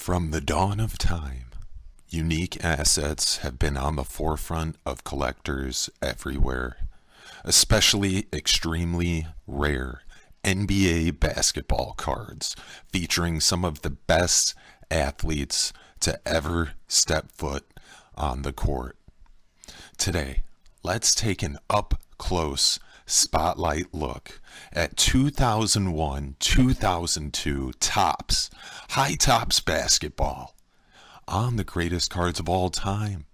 From the dawn of time, unique assets have been on the forefront of collectors everywhere, especially extremely rare NBA basketball cards featuring some of the best athletes to ever step foot on the court. Today, let's take an up-close spotlight look at 2001-2002 Topps, High Topps basketball on the greatest cards of all time,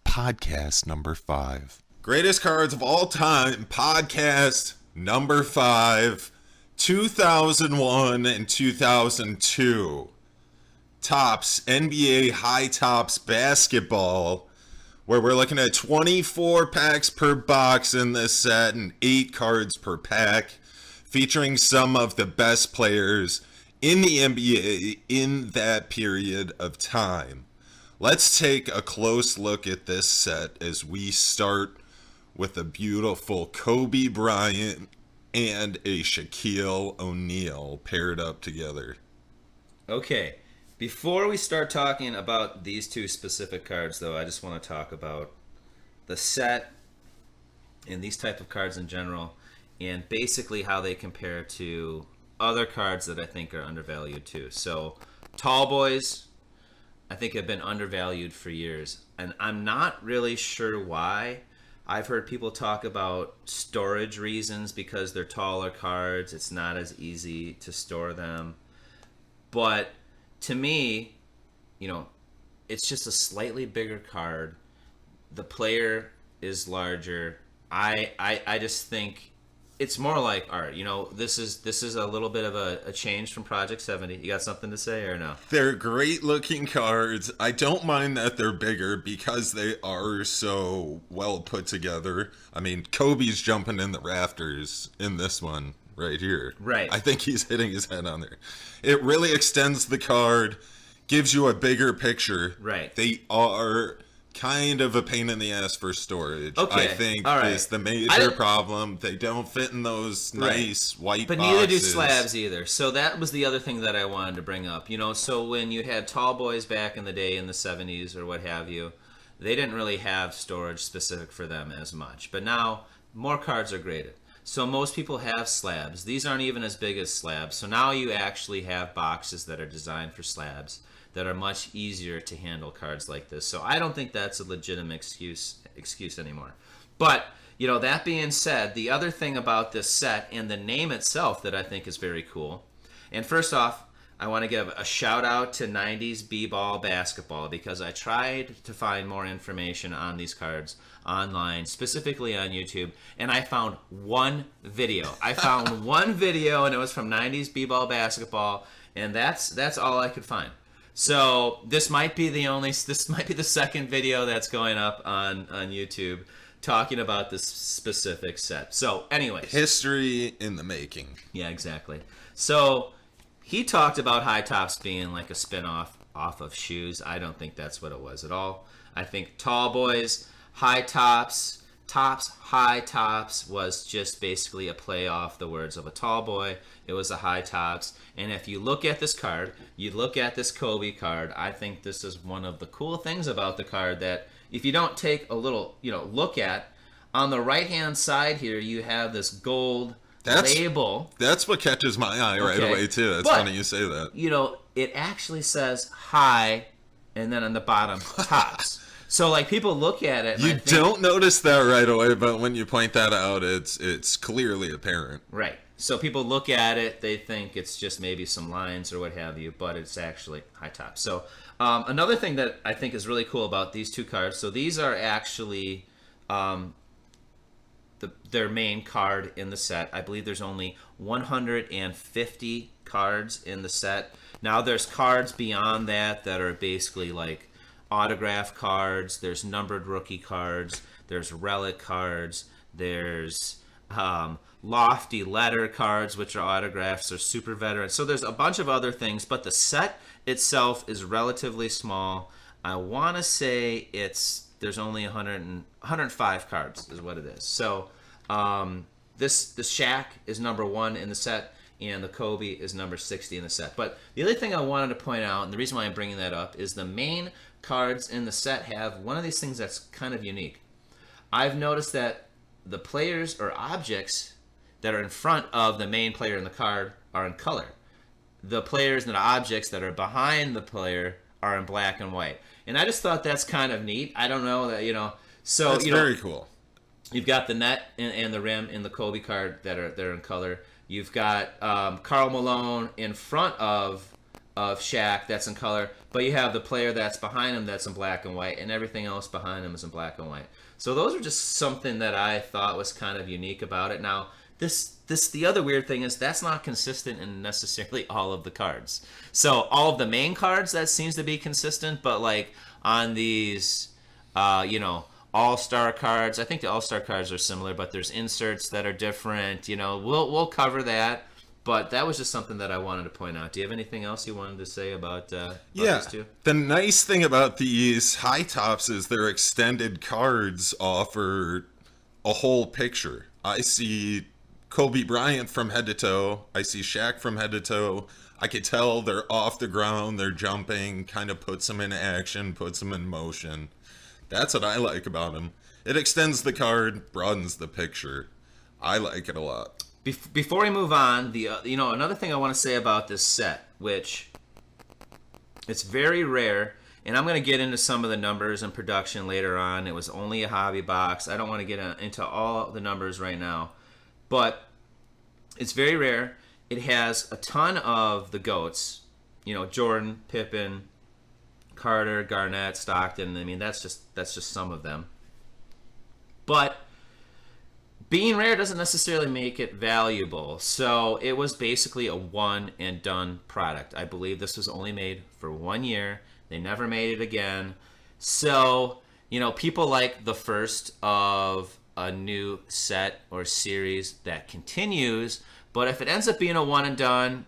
podcast number 5. Greatest cards of all time, podcast number 5, 2001 and 2002 Topps NBA High Topps basketball, where we're looking at 24 packs per box in this set and 8 cards per pack, featuring some of the best players in the NBA in that period of time. Let's take a close look at this set as we start with a beautiful Kobe Bryant and a Shaquille O'Neal paired up together. Okay. Before we start talking about these two specific cards, though, I just want to talk about the set and these type of cards in general, and basically how they compare to other cards that I think are undervalued too. So, tall boys, I think have been undervalued for years, and I'm not really sure why. I've heard people talk about storage reasons because they're taller cards. It's not as easy to store them, but to me, it's just a slightly bigger card. The player is larger. I just think it's more like art. This is a little bit of a change from Project 70. You got something to say or no? They're great looking cards. I don't mind that they're bigger because they are so well put together. I mean, Kobe's jumping in the rafters in this one right here. Right. I think he's hitting his head on there. It really extends the card, gives you a bigger picture. Right. They are kind of a pain in the ass for storage. Okay. I think all right. is the major problem. They don't fit in those nice white but boxes. neither do slabs either. So that was the other thing that I wanted to bring up. So when you had tall boys back in the day in the 70s or what have you, they didn't really have storage specific for them as much. But now more cards are graded. So most people have slabs. These aren't even as big as slabs. So now you actually have boxes that are designed for slabs that are much easier to handle cards like this. So I don't think that's a legitimate excuse anymore. But, that being said, the other thing about this set and the name itself that I think is very cool. And first off, I want to give a shout out to 90s B-ball basketball because I tried to find more information on these cards online, specifically on YouTube, and I found one video. I found one video, and it was from 90s B-ball basketball, and that's all I could find. So this might be the second video that's going up on YouTube talking about this specific set. So anyways, history in the making. Yeah, exactly. So he talked about High Topps being like a spin-off off of shoes. I don't think that's what it was at all. I think Tall Boys, High Topps, High Topps was just basically a play off the words of a tall boy. It was a High Topps. And if you look at this card, you look at this Kobe card, I think this is one of the cool things about the card that if you don't take a little, look at, on the right-hand side here, you have this gold label. That's what catches my eye right away, too. That's funny you say that. It actually says high, and then on the bottom, Topps. So, people look at it. You don't notice that right away, but when you point that out, it's clearly apparent. Right. So people look at it, they think it's just maybe some lines or what have you, but it's actually High Topps. So another thing that I think is really cool about these two cards, so these are actually their main card in the set. I believe there's only 150 cards in the set. Now there's cards beyond that are basically like autograph cards, there's numbered rookie cards, there's relic cards, there's lofty letter cards, which are autographs, or super veterans. So there's a bunch of other things, but the set itself is relatively small. I want to say there's only 105 cards is what it is. So this SHAQ is number 1 in the set, and the Kobe is number 60 in the set. But the other thing I wanted to point out, and the reason why I'm bringing that up, is the main cards in the set have one of these things that's kind of unique. I've noticed that the players or objects that are in front of the main player in the card are in color. The players and the objects that are behind the player are in black and white. And I just thought that's kind of neat. I don't know that, so That's very cool. You've got the net and the rim in the Kobe card that are in color. You've got Karl Malone in front of Shaq, that's in color, but you have the player that's behind him that's in black and white, and everything else behind him is in black and white. So those are just something that I thought was kind of unique about it. Now, the other weird thing is that's not consistent in necessarily all of the cards. So all of the main cards, that seems to be consistent, but like on these, all-star cards, I think the all-star cards are similar, but there's inserts that are different. We'll cover that. But that was just something that I wanted to point out. Do you have anything else you wanted to say about these two? The nice thing about these high tops is their extended cards offer a whole picture. I see Kobe Bryant from head to toe. I see Shaq from head to toe. I could tell they're off the ground, they're jumping, kind of puts them in action, puts them in motion. That's what I like about them. It extends the card, broadens the picture. I like it a lot. Before we move on, another thing I want to say about this set, which it's very rare, and I'm going to get into some of the numbers and production later on. It was only a hobby box. I don't want to get into all the numbers right now, but it's very rare. It has a ton of the GOATs, Jordan, Pippen, Carter, Garnett, Stockton. I mean, that's just some of them. But being rare doesn't necessarily make it valuable. So it was basically a one and done product. I believe this was only made for 1 year. They never made it again. So, people like the first of a new set or series that continues. But if it ends up being a one and done,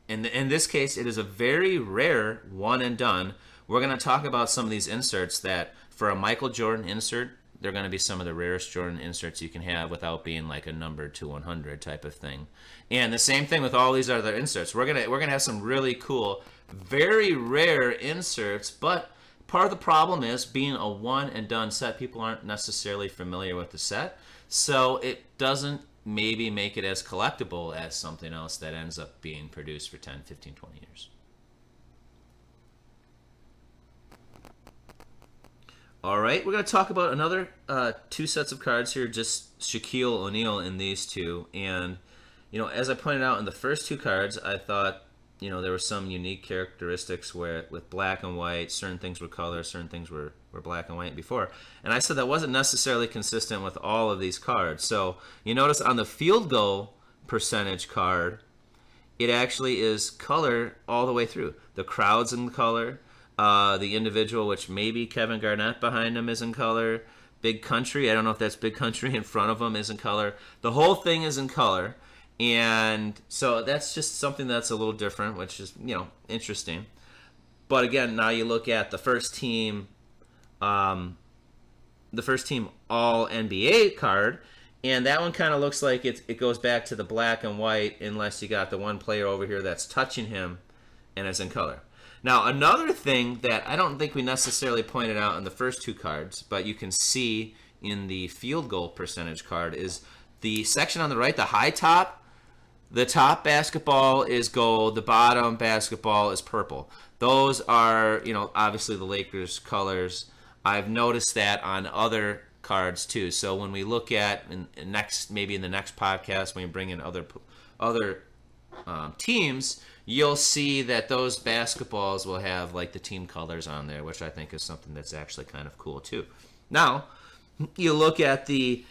in this case, it is a very rare one and done. We're going to talk about some of these inserts that for a Michael Jordan insert, they're going to be some of the rarest Jordan inserts you can have without being like a number to 100 type of thing. And the same thing with all these other inserts. We're gonna have some really cool, very rare inserts, but part of the problem is being a one and done set, people aren't necessarily familiar with the set, so it doesn't maybe make it as collectible as something else that ends up being produced for 10, 15, 20 years. All right, we're going to talk about another two sets of cards here, just Shaquille O'Neal in these two. And, as I pointed out in the first two cards, I thought, there were some unique characteristics where with black and white, certain things were color, certain things were black and white before. And I said that wasn't necessarily consistent with all of these cards. So you notice on the field goal percentage card, it actually is color all the way through. The crowd's in color. The individual, which maybe Kevin Garnett behind him, is in color. Big Country, I don't know if that's Big Country in front of him, is in color. The whole thing is in color. And so that's just something that's a little different, which is, interesting. But again, now you look at the first team all NBA card, and that one kind of looks like it goes back to the black and white unless you got the one player over here that's touching him and it's in color. Now, another thing that I don't think we necessarily pointed out in the first two cards, but you can see in the field goal percentage card, is the section on the right, the high top. The top basketball is gold. The bottom basketball is purple. Those are, obviously the Lakers colors. I've noticed that on other cards too. So when we look at maybe in the next podcast, when we bring in other teams, you'll see that those basketballs will have like the team colors on there, which I think is something that's actually kind of cool too. Now, you look at the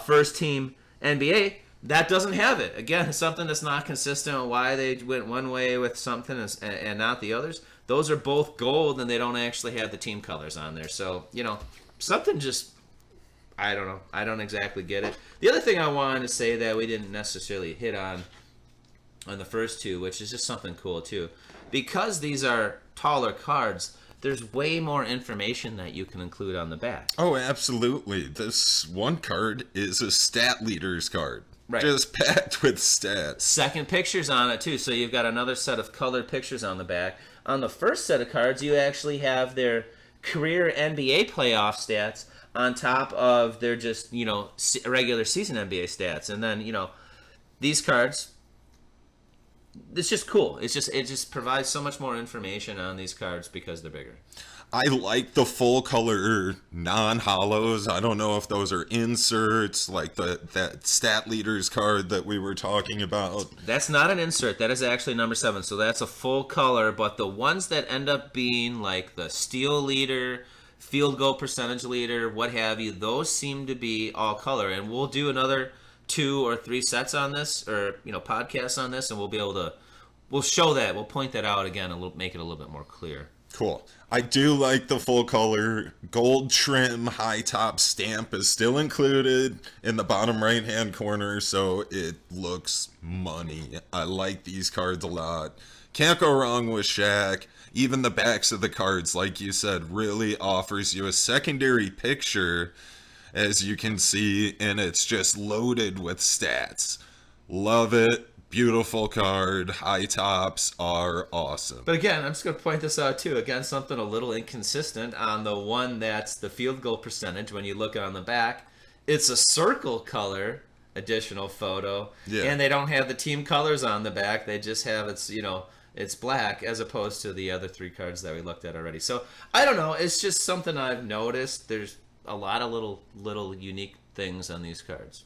first team NBA, that doesn't have it. Again, something that's not consistent with why they went one way with something and not the others. Those are both gold, and they don't actually have the team colors on there. So, something just, I don't know. I don't exactly get it. The other thing I wanted to say that we didn't necessarily hit on the first two, which is just something cool too. Because these are taller cards, there's way more information that you can include on the back. Oh, absolutely. This one card is a stat leaders card. Right. Just packed with stats. Second pictures on it too, so you've got another set of colored pictures on the back. On the first set of cards, you actually have their career NBA playoff stats on top of their just regular season NBA stats, and then these cards. It's just cool. It just provides so much more information on these cards because they're bigger. I like the full color non-hollows. I don't know if those are inserts, like that stat leaders card that we were talking about. That's not an insert. That is actually number 7. So that's a full color. But the ones that end up being like the steal leader, field goal percentage leader, what have you, those seem to be all color. And we'll do another 2 or 3 sets on this, or podcasts on this, and we'll be able to show that. We'll point that out again and make it a little bit more clear. Cool. I do like the full color gold trim high top stamp is still included in the bottom right hand corner, so it looks money. I like these cards a lot. Can't go wrong with Shaq. Even the backs of the cards, like you said, really offers you a secondary picture, as you can see, and it's just loaded with stats. Love it. Beautiful card. High tops are awesome. But again, I'm just going to point this out too. Again, something a little inconsistent on the one that's the field goal percentage. When you look on the back, it's a circle color additional photo, and they don't have the team colors on the back. They just have it's black, as opposed to the other 3 cards that we looked at already. So I don't know. It's just something I've noticed. There's a lot of little unique things on these cards.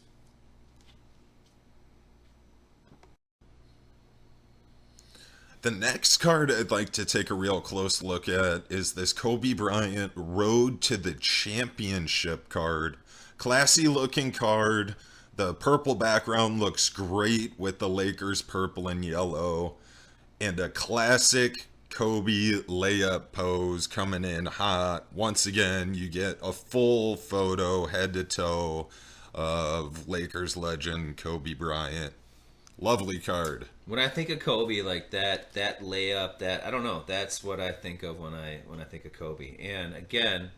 The next card I'd like to take a real close look at is this Kobe Bryant Road to the Championship card. Classy looking card. The purple background looks great with the Lakers purple and yellow. And a classic Kobe layup pose coming in hot. Once again, you get a full photo head to toe of Lakers legend Kobe Bryant. Lovely card. When I think of Kobe, like that layup, I don't know, that's what I think of when I think of Kobe. And again,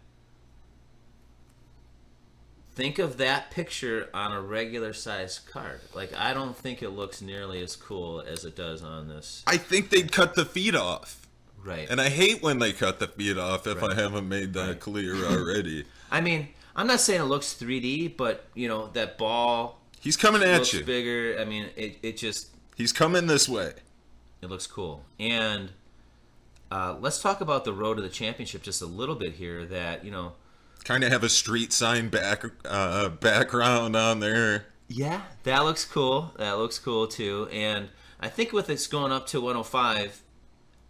think of that picture on a regular size card. Like, I don't think it looks nearly as cool as it does on this. I think they'd cut the feet off. Right. And I hate when they cut the feet off, if I haven't made that clear already. I mean, I'm not saying it looks 3D, but that ball. He's coming at you. Bigger. I mean, it just. He's coming this way. It looks cool. And let's talk about the road to the championship just a little bit here. That kind of have a street sign background on there. Yeah, that looks cool. That looks cool too. And I think with it's going up to 105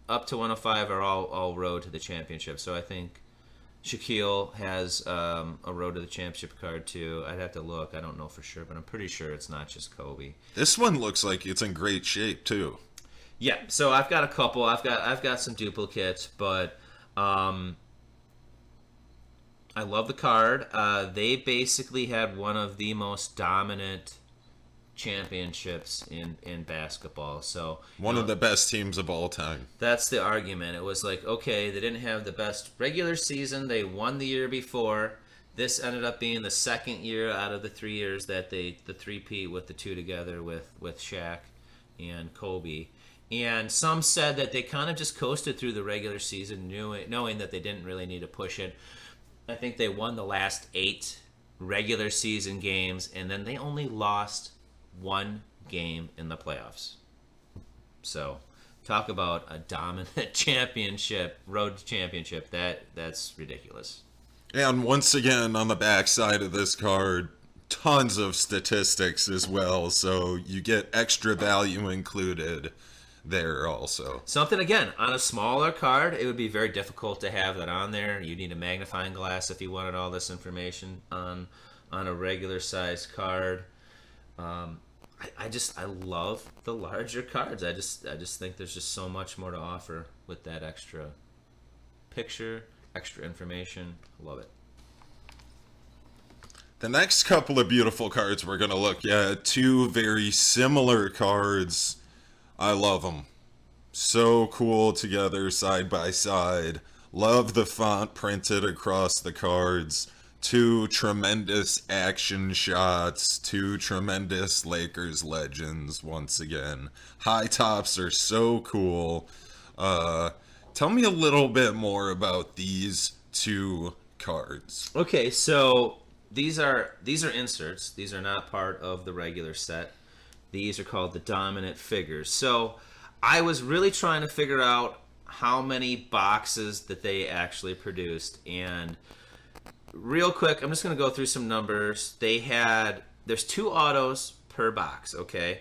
are all road to the championship. So I think Shaquille has a road to the championship card too. I'd have to look. I don't know for sure, but I'm pretty sure it's not just Kobe. This one looks like it's in great shape too. Yeah. So I've got a couple. I've got some duplicates, but I love the card. They basically had one of the most dominant championships in basketball. So one of the best teams of all time. That's the argument. It was like, okay, they didn't have the best regular season. They won the year before. This ended up being the second year out of the 3 years that the three-peat with the 2 together with Shaq and Kobe. And some said that they kind of just coasted through the regular season, knowing that they didn't really need to push it. I think they won the last 8 regular season games, and then they only lost 1 game in the playoffs. So, talk about a dominant championship, road to championship. That's ridiculous. And once again, on the back side of this card, tons of statistics as well, so you get extra value included there also. Something, again, on a smaller card, it would be very difficult to have that on there. You need a magnifying glass if you wanted all this information on a regular size card. I love the larger cards. I just think there's just so much more to offer with that extra picture, extra information. Love it. The next couple of beautiful cards we're going to look at, 2 very similar cards. I love them. So cool together, side by side. Love the font printed across the cards. two tremendous action shots, two tremendous Lakers legends once again. High tops are so cool. Tell me a little bit more about these two cards. Okay, so these are inserts. These are not part of the regular set. These are called the dominant figures. So I was really trying to figure out how many boxes that they actually produced. And real quick, I'm just going to go through some numbers. There's 2 autos per box, okay?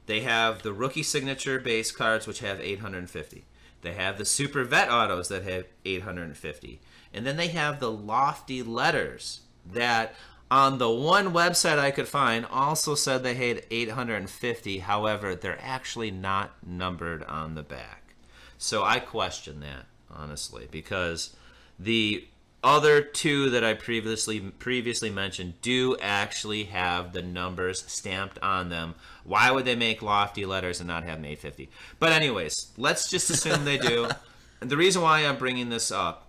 They have the rookie signature base cards, which have 850. They have the super vet autos that have 850. And then they have the lofty letters that on the one website I could find also said they had 850. However, they're actually not numbered on the back. So I question that, honestly, because the other 2 that I previously mentioned do actually have the numbers stamped on them. Why would they make lofty letters and not have an 850? But anyways, let's just assume they do. And the reason why I'm bringing this up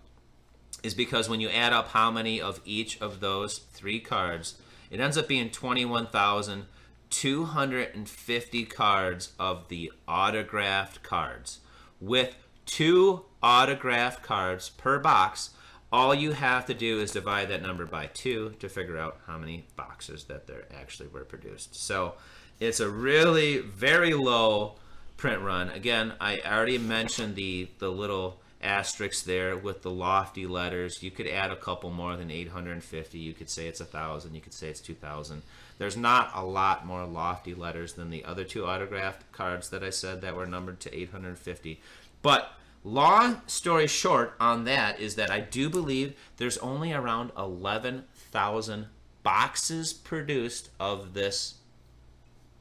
is because when you add up how many of each of those 3 cards, it ends up being 21,250 cards of the autographed cards. With 2 autographed cards per box, all you have to do is divide that number by 2 to figure out how many boxes that there actually were produced. So it's a really very low print run. Again, I already mentioned the little asterisks there with the lofty letters. You could add a couple more than 850. You could say it's 1,000. You could say it's 2,000. There's not a lot more lofty letters than the other 2 autographed cards that I said that were numbered to 850. But long story short on that is that I do believe there's only around 11,000 boxes produced of this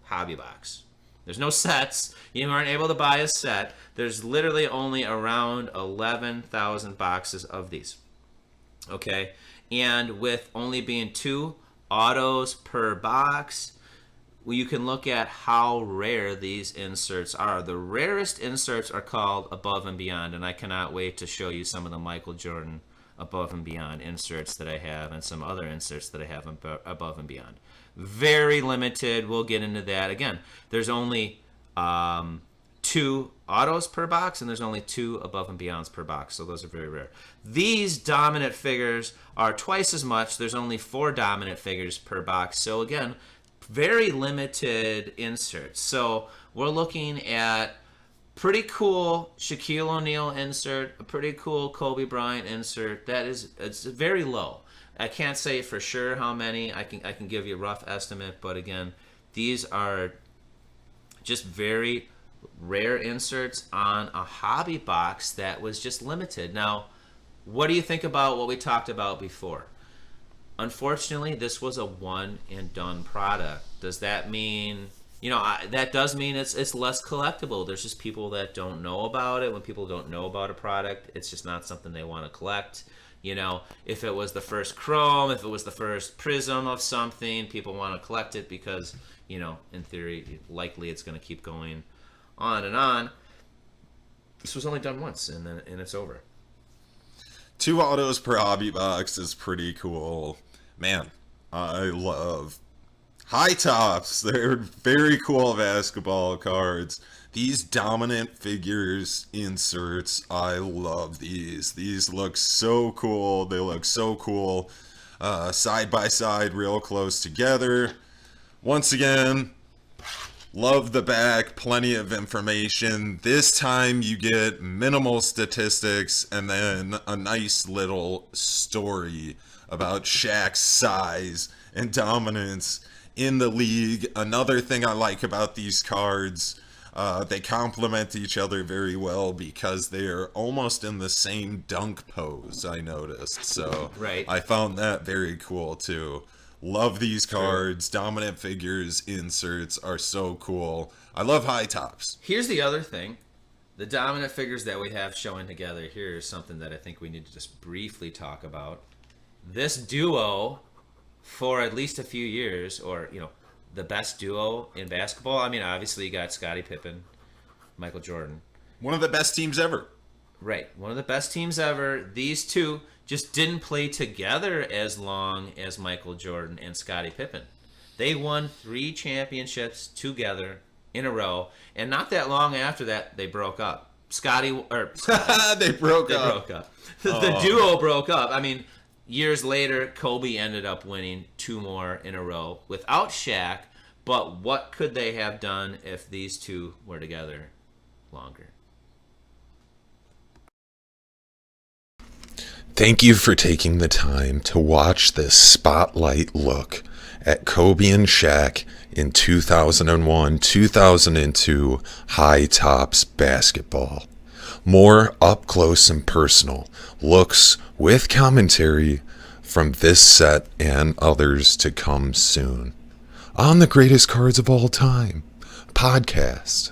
hobby box. There's no sets. You aren't able to buy a set. There's literally only around 11,000 boxes of these. Okay? And with only being 2 autos per box, well, you can look at how rare these inserts are. The rarest inserts are called Above and Beyond, and I cannot wait to show you some of the Michael Jordan Above and Beyond inserts that I have and some other inserts that I have Above and Beyond. Very limited. We'll get into that. Again, there's only 2 autos per box, and there's only 2 Above and Beyonds per box, so those are very rare. These dominant figures are twice as much. There's only 4 dominant figures per box, so again, very limited inserts. So we're looking at pretty cool Shaquille O'Neal insert, a pretty cool Kobe Bryant insert. It's very low. I can't say for sure how many. I can give you a rough estimate, but again, these are just very rare inserts on a hobby box that was just limited. Now, what do you think about what we talked about before? Unfortunately, this was a one and done product. Does that mean, that does mean it's less collectible. There's just people that don't know about it. When people don't know about a product, it's just not something they want to collect. If it was the first Chrome, if it was the first Prism of something, people want to collect it because, in theory, likely it's going to keep going on and on. This was only done once, and it's over. 2 autos per hobby box is pretty cool. Man, I love high tops. They're very cool basketball cards. These dominant figures inserts, I love these. These look so cool. They look so cool side by side, real close together. Once again, love the back, plenty of information. This time you get minimal statistics and then a nice little story about Shaq's size and dominance in the league. Another thing I like about these cards, they complement each other very well because they're almost in the same dunk pose, I noticed. So right. I found that very cool too. Love these cards. Dominant figures inserts are so cool. I love high tops. Here's the other thing. The dominant figures that we have showing together here is something that I think we need to just briefly talk about. This duo, for at least a few years, or, the best duo in basketball. I mean, obviously you got Scottie Pippen, Michael Jordan. One of the best teams ever. Right. One of the best teams ever. These two just didn't play together as long as Michael Jordan and Scottie Pippen. They won 3 championships together in a row, and not that long after that, they broke up. They broke up. The duo broke up. I mean, years later, Kobe ended up winning 2 more in a row without Shaq. But what could they have done if these two were together longer? Thank you for taking the time to watch this spotlight look at Kobe and Shaq in 2001-2002 High Tops basketball. More up close and personal looks with commentary from this set and others to come soon on the Greatest Cards of All Time podcast.